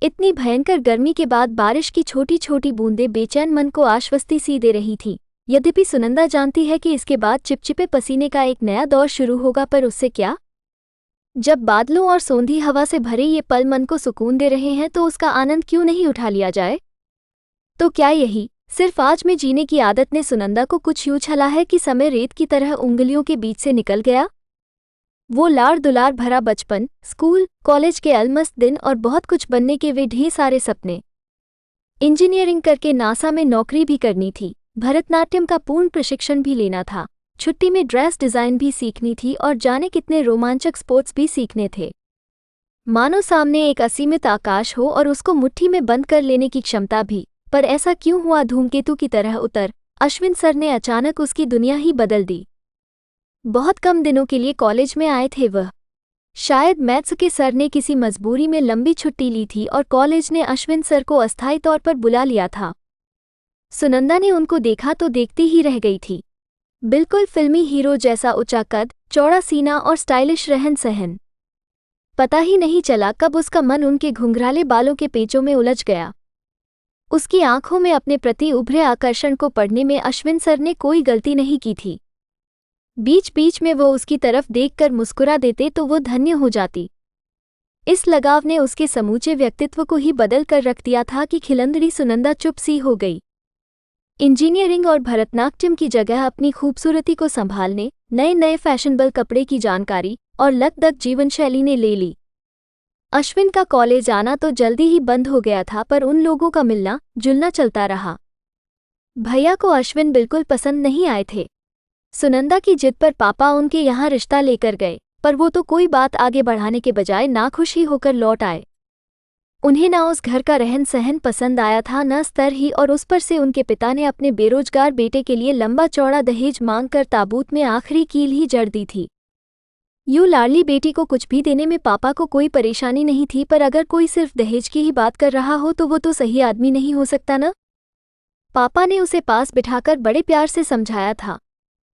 इतनी भयंकर गर्मी के बाद बारिश की छोटी छोटी बूंदें बेचैन मन को आश्वस्ति सी दे रही थी। यद्यपि सुनंदा जानती है कि इसके बाद चिपचिपे पसीने का एक नया दौर शुरू होगा, पर उससे क्या। जब बादलों और सोंधी हवा से भरे ये पल मन को सुकून दे रहे हैं तो उसका आनंद क्यों नहीं उठा लिया जाए। तो क्या यही सिर्फ आज में जीने की आदत ने सुनंदा को कुछ यूं छला है कि समय रेत की तरह उंगलियों के बीच से निकल गया। वो लाड़ दुलार भरा बचपन, स्कूल कॉलेज के अलमस्त दिन और बहुत कुछ बनने के वे ढेर सारे सपने। इंजीनियरिंग करके नासा में नौकरी भी करनी थी, भरतनाट्यम का पूर्ण प्रशिक्षण भी लेना था, छुट्टी में ड्रेस डिज़ाइन भी सीखनी थी और जाने कितने रोमांचक स्पोर्ट्स भी सीखने थे। मानो सामने एक असीमित आकाश हो और उसको मुट्ठी में बंद कर लेने की क्षमता भी। पर ऐसा क्यों हुआ धूमकेतु की तरह उतर अश्विन सर ने अचानक उसकी दुनिया ही बदल दी। बहुत कम दिनों के लिए कॉलेज में आए थे वह। शायद मैथ्स के सर ने किसी मजबूरी में लंबी छुट्टी ली थी और कॉलेज ने अश्विन सर को अस्थायी तौर पर बुला लिया था। सुनंदा ने उनको देखा तो देखती ही रह गई थी। बिल्कुल फिल्मी हीरो जैसा ऊंचा कद, चौड़ा सीना और स्टाइलिश रहन सहन। पता ही नहीं चला कब उसका मन उनके घुंघराले बालों के पेचों में उलझ गया। उसकी आंखों में अपने प्रति उभरे आकर्षण को पढ़ने में अश्विन सर ने कोई गलती नहीं की थी। बीच बीच में वो उसकी तरफ देखकर मुस्कुरा देते तो वो धन्य हो जाती। इस लगाव ने उसके समूचे व्यक्तित्व को ही बदल कर रख दिया था कि खिलंदड़ी सुनंदा चुप सी हो गई। इंजीनियरिंग और भरतनाट्यम की जगह अपनी खूबसूरती को संभालने, नए नए फैशनेबल कपड़े की जानकारी और लकदक जीवनशैली ने ले ली। अश्विन का कॉलेज आना तो जल्दी ही बंद हो गया था, पर उन लोगों का मिलना जुलना चलता रहा। भैया को अश्विन बिल्कुल पसंद नहीं आए थे। सुनंदा की जिद पर पापा उनके यहाँ रिश्ता लेकर गए, पर वो तो कोई बात आगे बढ़ाने के बजाय नाखुश ही होकर लौट आए। उन्हें ना उस घर का रहन सहन पसंद आया था, न स्तर ही, और उस पर से उनके पिता ने अपने बेरोजगार बेटे के लिए लंबा चौड़ा दहेज मांगकर ताबूत में आखिरी कील ही जड़ दी थी। यूं लाडली बेटी को कुछ भी देने में पापा को कोई परेशानी नहीं थी, पर अगर कोई सिर्फ दहेज की ही बात कर रहा हो तो वो तो सही आदमी नहीं हो सकता न। पापा ने उसे पास बिठाकर बड़े प्यार से समझाया था।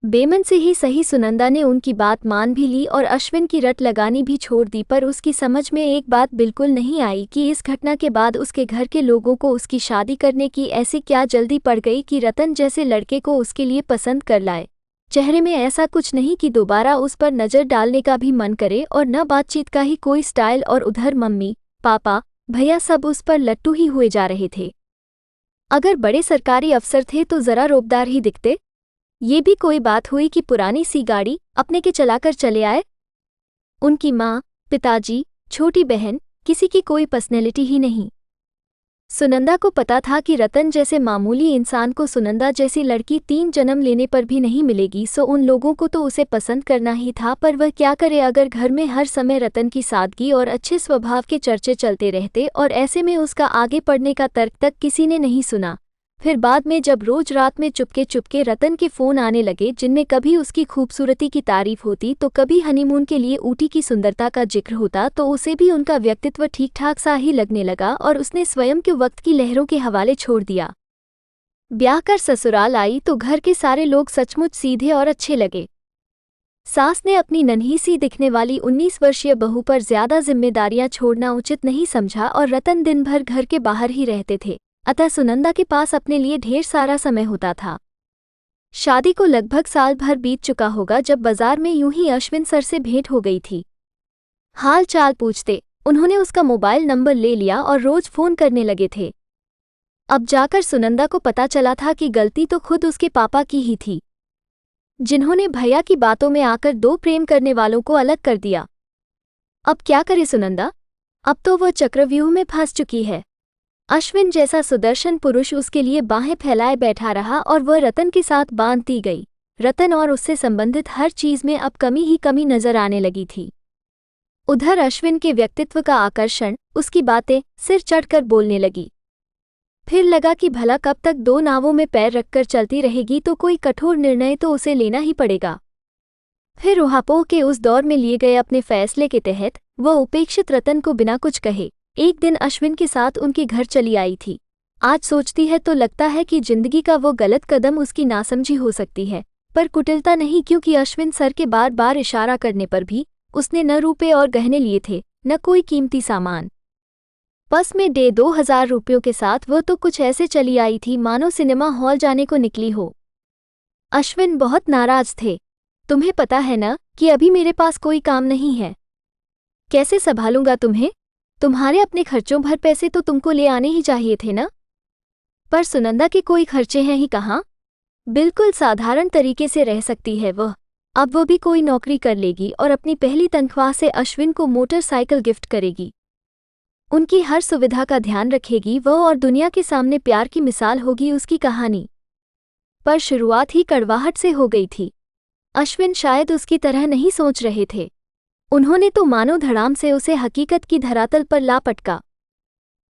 बेमन से ही सही सुनंदा ने उनकी बात मान भी ली और अश्विन की रट लगानी भी छोड़ दी, पर उसकी समझ में एक बात बिल्कुल नहीं आई कि इस घटना के बाद उसके घर के लोगों को उसकी शादी करने की ऐसी क्या जल्दी पड़ गई कि रतन जैसे लड़के को उसके लिए पसंद कर लाए। चेहरे में ऐसा कुछ नहीं कि दोबारा उस पर नज़र डालने का भी मन करे, और न बातचीत का ही कोई स्टाइल, और उधर मम्मी पापा भैया सब उस पर लट्टू ही हुए जा रहे थे। अगर बड़े सरकारी अफसर थे तो ज़रा रोबदार ही दिखते। ये भी कोई बात हुई कि पुरानी सी गाड़ी अपने के चलाकर चले आए। उनकी माँ, पिताजी, छोटी बहन, किसी की कोई पर्सनैलिटी ही नहीं। सुनंदा को पता था कि रतन जैसे मामूली इंसान को सुनंदा जैसी लड़की 3 जन्म लेने पर भी नहीं मिलेगी, सो उन लोगों को तो उसे पसंद करना ही था। पर वह क्या करे अगर घर में हर समय रतन की सादगी और अच्छे स्वभाव के चर्चे चलते रहते, और ऐसे में उसका आगे पढ़ने का तर्क तक किसी ने नहीं सुना। फिर बाद में जब रोज रात में चुपके चुपके रतन के फ़ोन आने लगे, जिनमें कभी उसकी खूबसूरती की तारीफ होती तो कभी हनीमून के लिए ऊटी की सुंदरता का जिक्र होता, तो उसे भी उनका व्यक्तित्व ठीक ठाक सा ही लगने लगा और उसने स्वयं के वक्त की लहरों के हवाले छोड़ दिया। ब्याह कर ससुराल आई तो घर के सारे लोग सचमुच सीधे और अच्छे लगे। सास ने अपनी नन्ही सी दिखने वाली 19 वर्षीय बहू पर ज्यादा जिम्मेदारियां छोड़ना उचित नहीं समझा, और रतन दिन भर घर के बाहर ही रहते थे, अतः सुनंदा के पास अपने लिए ढेर सारा समय होता था। शादी को लगभग साल भर बीत चुका होगा जब बाजार में यूं ही अश्विन सर से भेंट हो गई थी। हाल चाल पूछते उन्होंने उसका मोबाइल नंबर ले लिया और रोज फोन करने लगे थे। अब जाकर सुनंदा को पता चला था कि गलती तो खुद उसके पापा की ही थी, जिन्होंने भैया की बातों में आकर 2 प्रेम करने वालों को अलग कर दिया। अब क्या करे सुनंदा, अब तो वह चक्रव्यूह में फंस चुकी है। अश्विन जैसा सुदर्शन पुरुष उसके लिए बाहें फैलाए बैठा रहा और वह रतन के साथ बांधती गई। रतन और उससे संबंधित हर चीज में अब कमी ही कमी नजर आने लगी थी। उधर अश्विन के व्यक्तित्व का आकर्षण, उसकी बातें सिर चढ़कर बोलने लगी। फिर लगा कि भला कब तक 2 नावों में पैर रखकर चलती रहेगी, तो कोई कठोर निर्णय तो उसे लेना ही पड़ेगा। फिर ऊहापोह के उस दौर में लिए गए अपने फैसले के तहत वह उपेक्षित रतन को बिना कुछ कहे एक दिन अश्विन के साथ उनके घर चली आई थी। आज सोचती है तो लगता है कि जिंदगी का वो गलत कदम उसकी नासमझी हो सकती है, पर कुटिलता नहीं, क्योंकि अश्विन सर के बार बार इशारा करने पर भी उसने न रुपए और गहने लिए थे, न कोई कीमती सामान। पर्स में 2,000 रुपयों के साथ वो तो कुछ ऐसे चली आई थी मानो सिनेमा हॉल जाने को निकली हो। अश्विन बहुत नाराज थे। तुम्हें पता है ना कि अभी मेरे पास कोई काम नहीं है। कैसे संभालूंगा तुम्हें? तुम्हारे अपने खर्चों भर पैसे तो तुमको ले आने ही चाहिए थे ना। पर सुनंदा के कोई खर्चे हैं ही कहाँ। बिल्कुल साधारण तरीके से रह सकती है वह। अब वो भी कोई नौकरी कर लेगी और अपनी पहली तनख्वाह से अश्विन को मोटरसाइकिल गिफ्ट करेगी। उनकी हर सुविधा का ध्यान रखेगी वह और दुनिया के सामने प्यार की मिसाल होगी उसकी कहानी। पर शुरुआत ही कड़वाहट से हो गई थी। अश्विन शायद उसकी तरह नहीं सोच रहे थे। उन्होंने तो मानो धड़ाम से उसे हकीकत की धरातल पर ला पटका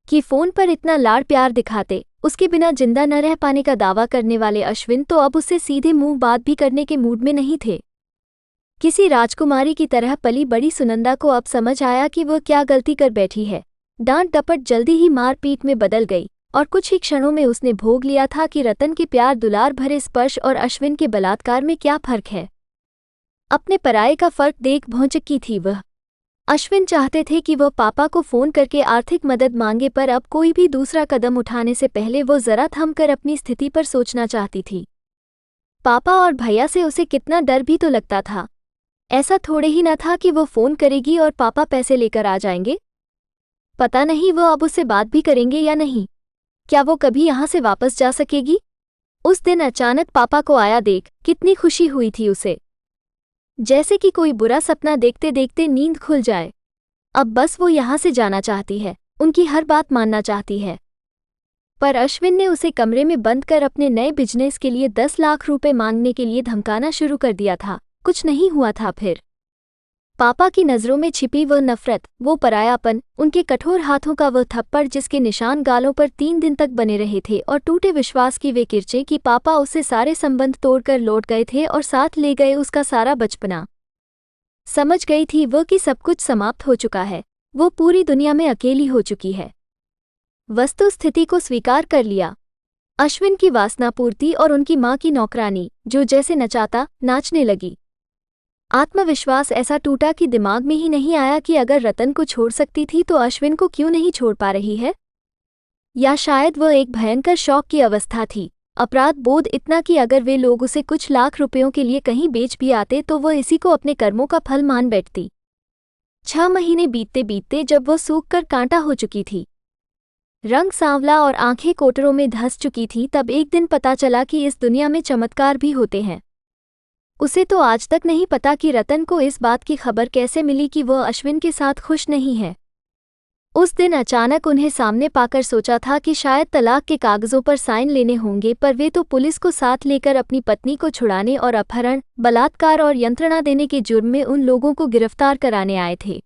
कि फोन पर इतना लाड़ प्यार दिखाते उसके बिना जिंदा न रह पाने का दावा करने वाले अश्विन तो अब उससे सीधे मुंह बात भी करने के मूड में नहीं थे। किसी राजकुमारी की तरह पली बड़ी सुनंदा को अब समझ आया कि वह क्या गलती कर बैठी है। डांट डपट जल्दी ही मार पीट में बदल गई और कुछ ही क्षणों में उसने भोग लिया था कि रतन के प्यार दुलार भरे स्पर्श और अश्विन के बलात्कार में क्या फर्क है। अपने पराये का फर्क देख भौंचक्की थी वह। अश्विन चाहते थे कि वह पापा को फोन करके आर्थिक मदद मांगे पर अब कोई भी दूसरा कदम उठाने से पहले वो जरा थमकर अपनी स्थिति पर सोचना चाहती थी। पापा और भैया से उसे कितना डर भी तो लगता था। ऐसा थोड़े ही न था कि वो फोन करेगी और पापा पैसे लेकर आ जाएंगे। पता नहीं वो अब उससे बात भी करेंगे या नहीं। क्या वो कभी यहाँ से वापस जा सकेगी? उस दिन अचानक पापा को आया देख कितनी खुशी हुई थी उसे। जैसे कि कोई बुरा सपना देखते देखते नींद खुल जाए। अब बस वो यहाँ से जाना चाहती है, उनकी हर बात मानना चाहती है। पर अश्विन ने उसे कमरे में बंद कर अपने नए बिजनेस के लिए 10 लाख रुपए मांगने के लिए धमकाना शुरू कर दिया था। कुछ नहीं हुआ था फिर। पापा की नज़रों में छिपी वह नफरत, वो परायापन, उनके कठोर हाथों का वह थप्पड़ जिसके निशान गालों पर 3 दिन तक बने रहे थे और टूटे विश्वास की वे किरचें कि पापा उससे सारे संबंध तोड़कर लौट गए थे और साथ ले गए उसका सारा बचपना। समझ गई थी वह कि सब कुछ समाप्त हो चुका है। वो पूरी दुनिया में अकेली हो चुकी है। वस्तुस्थिति को स्वीकार कर लिया। अश्विन की वासनापूर्ति और उनकी माँ की नौकरानी जो जैसे नचाता नाचने लगी। आत्मविश्वास ऐसा टूटा कि दिमाग में ही नहीं आया कि अगर रतन को छोड़ सकती थी तो अश्विन को क्यों नहीं छोड़ पा रही है। या शायद वह एक भयंकर शौक की अवस्था थी, अपराध बोध इतना कि अगर वे लोग उसे कुछ लाख रुपयों के लिए कहीं बेच भी आते तो वह इसी को अपने कर्मों का फल मान बैठती। 6 महीने बीतते बीतते जब वह सूख कर कांटा हो चुकी थी, रंग सांवला और आंखें कोटरों में धंस चुकी थी, तब एक दिन पता चला कि इस दुनिया में चमत्कार भी होते हैं। उसे तो आज तक नहीं पता कि रतन को इस बात की खबर कैसे मिली कि वह अश्विन के साथ खुश नहीं है। उस दिन अचानक उन्हें सामने पाकर सोचा था कि शायद तलाक के कागजों पर साइन लेने होंगे, पर वे तो पुलिस को साथ लेकर अपनी पत्नी को छुड़ाने और अपहरण, बलात्कार और यंत्रणा देने के जुर्म में उन लोगों को गिरफ्तार कराने आए थे।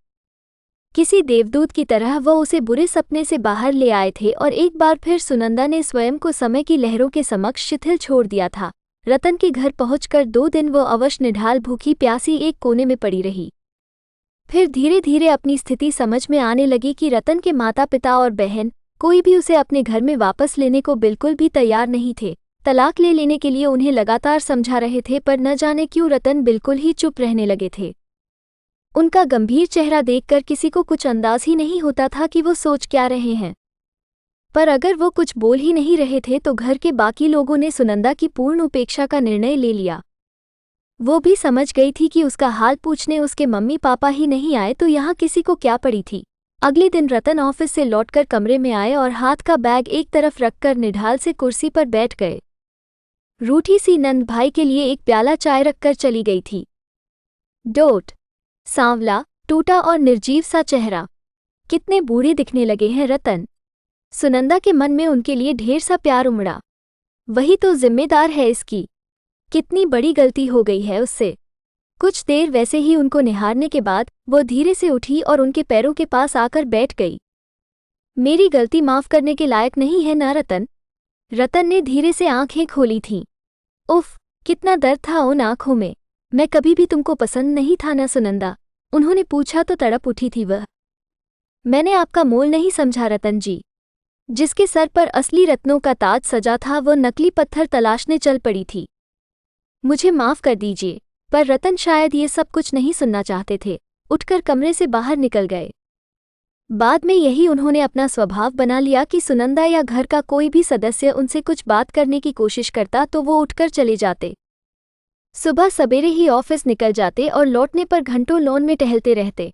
किसी देवदूत की तरह वह उसे बुरे सपने से बाहर ले आए थे और एक बार फिर सुनंदा ने स्वयं को समय की लहरों के समक्ष शिथिल छोड़ दिया था। रतन के घर पहुंचकर 2 दिन वो अवश निढाल भूखी प्यासी एक कोने में पड़ी रही। फिर धीरे धीरे अपनी स्थिति समझ में आने लगी कि रतन के माता पिता और बहन कोई भी उसे अपने घर में वापस लेने को बिल्कुल भी तैयार नहीं थे। तलाक ले लेने के लिए उन्हें लगातार समझा रहे थे, पर न जाने क्यों रतन बिल्कुल ही चुप रहने लगे थे। उनका गंभीर चेहरा देखकर किसी को कुछ अंदाज ही नहीं होता था कि वो सोच क्या रहे हैं। पर अगर वो कुछ बोल ही नहीं रहे थे तो घर के बाकी लोगों ने सुनंदा की पूर्ण उपेक्षा का निर्णय ले लिया। वो भी समझ गई थी कि उसका हाल पूछने उसके मम्मी पापा ही नहीं आए तो यहाँ किसी को क्या पड़ी थी। अगले दिन रतन ऑफिस से लौटकर कमरे में आए और हाथ का बैग एक तरफ रखकर निढाल से कुर्सी पर बैठ गए। रूठी सी नंद भाई के लिए एक प्याला चाय रखकर चली गई थी। डोट, सांवला, टूटा और निर्जीव सा चेहरा, कितने बूढ़े दिखने लगे हैं रतन। सुनंदा के मन में उनके लिए ढेर सा प्यार उमड़ा। वही तो जिम्मेदार है इसकी। कितनी बड़ी गलती हो गई है उससे। कुछ देर वैसे ही उनको निहारने के बाद वो धीरे से उठी और उनके पैरों के पास आकर बैठ गई। मेरी गलती माफ करने के लायक नहीं है ना रतन? रतन ने धीरे से आंखें खोली थीं। उफ, कितना दर्द था उन आंखों में। मैं कभी भी तुमको पसंद नहीं था ना सुनंदा? उन्होंने पूछा तो तड़प उठी थी वह। मैंने आपका मोल नहीं समझा रतन जी। जिसके सर पर असली रत्नों का ताज सजा था वह नकली पत्थर तलाशने चल पड़ी थी। मुझे माफ कर दीजिए। पर रतन शायद ये सब कुछ नहीं सुनना चाहते थे। उठकर कमरे से बाहर निकल गए। बाद में यही उन्होंने अपना स्वभाव बना लिया कि सुनंदा या घर का कोई भी सदस्य उनसे कुछ बात करने की कोशिश करता तो वो उठकर चले जाते। सुबह सवेरे ही ऑफिस निकल जाते और लौटने पर घंटों लॉन में टहलते रहते।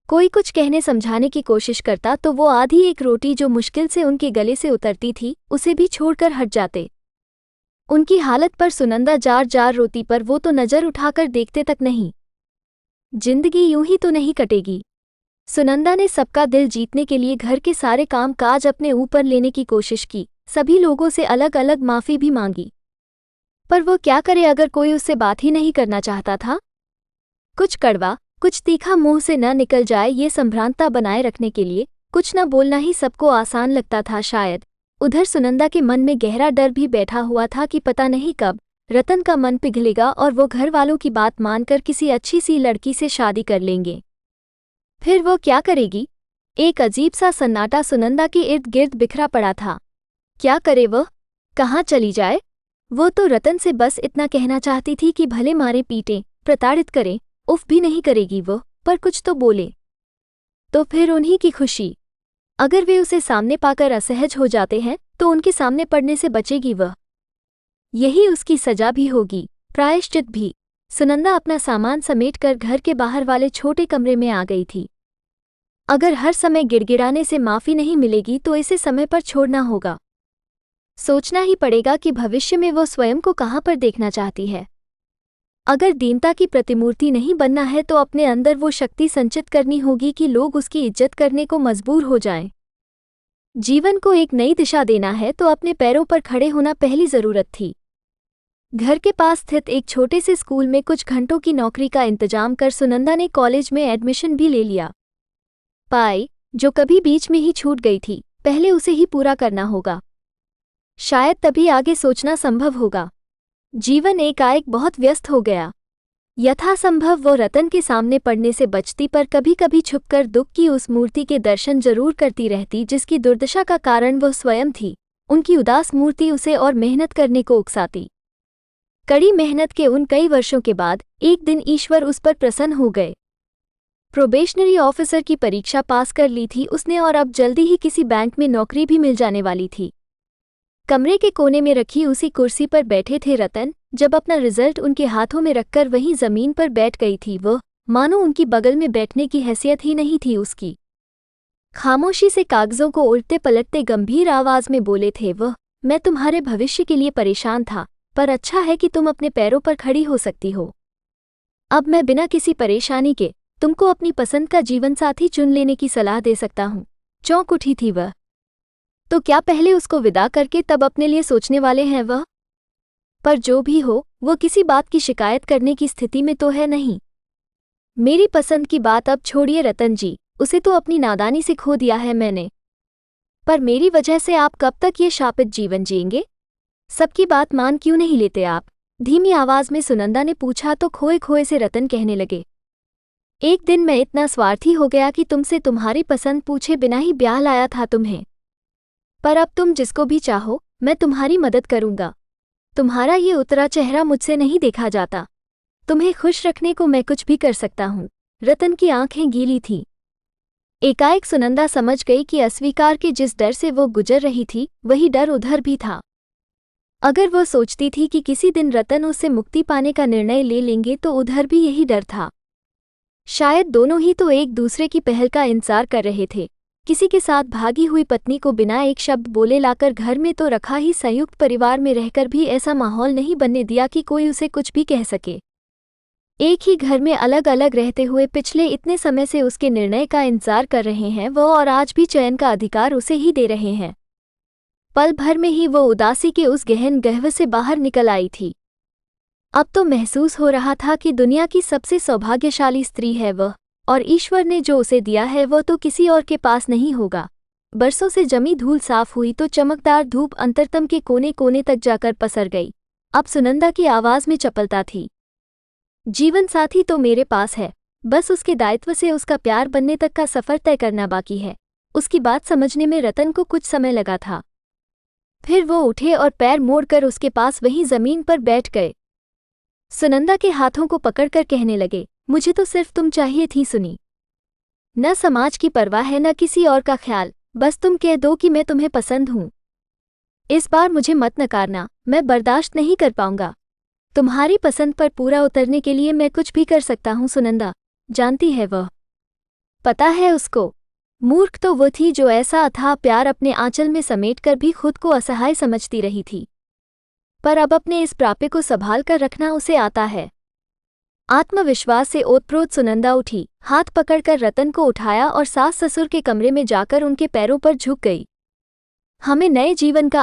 कोई कुछ कहने समझाने की कोशिश करता तो वो आधी एक रोटी जो मुश्किल से उनके गले से उतरती थी उसे भी छोड़कर हट जाते। उनकी हालत पर सुनंदा जार जार रोती, पर वो तो नज़र उठाकर देखते तक नहीं। जिंदगी यूं ही तो नहीं कटेगी। सुनंदा ने सबका दिल जीतने के लिए घर के सारे काम काज अपने ऊपर लेने की कोशिश की, सभी लोगों से अलग अलग माफ़ी भी मांगी, पर वो क्या करे अगर कोई उससे बात ही नहीं करना चाहता था। कुछ कड़वा कुछ तीखा मुंह से न निकल जाए, ये संभ्रांतता बनाए रखने के लिए कुछ न बोलना ही सबको आसान लगता था शायद। उधर सुनंदा के मन में गहरा डर भी बैठा हुआ था कि पता नहीं कब रतन का मन पिघलेगा और वो घर वालों की बात मानकर किसी अच्छी सी लड़की से शादी कर लेंगे। फिर वो क्या करेगी। एक अजीब सा सन्नाटा सुनंदा के इर्द गिर्द बिखरा पड़ा था। क्या करे वह, कहाँ चली जाए। वो तो रतन से बस इतना कहना चाहती थी कि भले मारे पीटे प्रताड़ित करे, उफ भी नहीं करेगी वो, पर कुछ तो बोले तो फिर उन्हीं की खुशी। अगर वे उसे सामने पाकर असहज हो जाते हैं तो उनके सामने पड़ने से बचेगी वह। यही उसकी सजा भी होगी, प्रायश्चित भी। सुनंदा अपना सामान समेटकर घर के बाहर वाले छोटे कमरे में आ गई थी। अगर हर समय गिड़गिड़ाने से माफ़ी नहीं मिलेगी तो इसे समय पर छोड़ना होगा। सोचना ही पड़ेगा कि भविष्य में वो स्वयं को कहाँ पर देखना चाहती है। अगर दीनता की प्रतिमूर्ति नहीं बनना है तो अपने अंदर वो शक्ति संचित करनी होगी कि लोग उसकी इज्जत करने को मजबूर हो जाएं। जीवन को एक नई दिशा देना है तो अपने पैरों पर खड़े होना पहली ज़रूरत थी। घर के पास स्थित एक छोटे से स्कूल में कुछ घंटों की नौकरी का इंतजाम कर सुनंदा ने कॉलेज में एडमिशन भी ले लिया। पाई जो कभी बीच में ही छूट गई थी, पहले उसे ही पूरा करना होगा, शायद तभी आगे सोचना संभव होगा। जीवन एकाएक बहुत व्यस्त हो गया। यथासंभव वो रतन के सामने पड़ने से बचती, पर कभी कभी छुपकर दुख की उस मूर्ति के दर्शन जरूर करती रहती जिसकी दुर्दशा का कारण वह स्वयं थी। उनकी उदास मूर्ति उसे और मेहनत करने को उकसाती। कड़ी मेहनत के उन कई वर्षों के बाद एक दिन ईश्वर उस पर प्रसन्न हो गए। प्रोबेशनरी ऑफिसर की परीक्षा पास कर ली थी उसने और अब जल्दी ही किसी बैंक में नौकरी भी मिल जाने वाली थी। कमरे के कोने में रखी उसी कुर्सी पर बैठे थे रतन। जब अपना रिजल्ट उनके हाथों में रखकर वहीं जमीन पर बैठ गई थी वह, मानो उनकी बगल में बैठने की हैसियत ही नहीं थी उसकी। खामोशी से कागजों को उल्टे पलटते गंभीर आवाज में बोले थे वह, मैं तुम्हारे भविष्य के लिए परेशान था, पर अच्छा है कि तुम अपने पैरों पर खड़ी हो सकती हो। अब मैं बिना किसी परेशानी के तुमको अपनी पसंद का जीवनसाथी चुन लेने की सलाह दे सकता हूँ। चौंक उठी थी वह। तो क्या पहले उसको विदा करके तब अपने लिए सोचने वाले हैं वह? पर जो भी हो, वो किसी बात की शिकायत करने की स्थिति में तो है नहीं। मेरी पसंद की बात अब छोड़िए रतन जी, उसे तो अपनी नादानी से खो दिया है मैंने। पर मेरी वजह से आप कब तक ये शापित जीवन जिएंगे? सबकी बात मान क्यों नहीं लेते आप? धीमी आवाज में सुनंदा ने पूछा तो खोए खोए से रतन कहने लगे, एक दिन मैं इतना स्वार्थी हो गया कि तुमसे तुम्हारी पसंद पूछे बिना ही ब्याह लाया था तुम्हें। पर अब तुम जिसको भी चाहो मैं तुम्हारी मदद करूंगा। तुम्हारा ये उतरा चेहरा मुझसे नहीं देखा जाता। तुम्हें खुश रखने को मैं कुछ भी कर सकता हूँ। रतन की आंखें गीली थीं। एकाएक सुनंदा समझ गई कि अस्वीकार के जिस डर से वो गुजर रही थी वही डर उधर भी था। अगर वो सोचती थी कि किसी दिन रतन उससे मुक्ति पाने का निर्णय ले लेंगे तो उधर भी यही डर था। शायद दोनों ही तो एक दूसरे की पहल का इंतजार कर रहे थे। किसी के साथ भागी हुई पत्नी को बिना एक शब्द बोले लाकर घर में तो रखा ही, संयुक्त परिवार में रहकर भी ऐसा माहौल नहीं बनने दिया कि कोई उसे कुछ भी कह सके। एक ही घर में अलग अलग रहते हुए पिछले इतने समय से उसके निर्णय का इंतजार कर रहे हैं वो, और आज भी चयन का अधिकार उसे ही दे रहे हैं। पल भर में ही वो उदासी के उस गहन गह्वर से बाहर निकल आई थी। अब तो महसूस हो रहा था कि दुनिया की सबसे सौभाग्यशाली स्त्री है वह, और ईश्वर ने जो उसे दिया है वो तो किसी और के पास नहीं होगा। बरसों से जमी धूल साफ हुई तो चमकदार धूप अंतरतम के कोने कोने तक जाकर पसर गई। अब सुनंदा की आवाज में चपलता थी। जीवन साथी तो मेरे पास है, बस उसके दायित्व से उसका प्यार बनने तक का सफर तय करना बाकी है। उसकी बात समझने में रतन को कुछ समय लगा था। फिर वो उठे और पैर मोड़कर उसके पास वहीं जमीन पर बैठ गए। सुनंदा के हाथों को पकड़कर कहने लगे, मुझे तो सिर्फ तुम चाहिए थी सुनी। न समाज की परवाह है न किसी और का ख्याल, बस तुम कह दो कि मैं तुम्हें पसंद हूँ। इस बार मुझे मत नकारना, मैं बर्दाश्त नहीं कर पाऊंगा। तुम्हारी पसंद पर पूरा उतरने के लिए मैं कुछ भी कर सकता हूँ सुनंदा, जानती है वह। पता है उसको। मूर्ख तो वो थी जो ऐसा अथाह प्यार अपने आंचल में समेटकर भी खुद को असहाय समझती रही थी। पर अब अपने इस प्राप्य को संभाल कर रखना उसे आता है। आत्मविश्वास से ओतप्रोत सुनंदा उठी, हाथ पकड़कर रतन को उठाया और सास ससुर के कमरे में जाकर उनके पैरों पर झुक गई। हमें नए जीवन का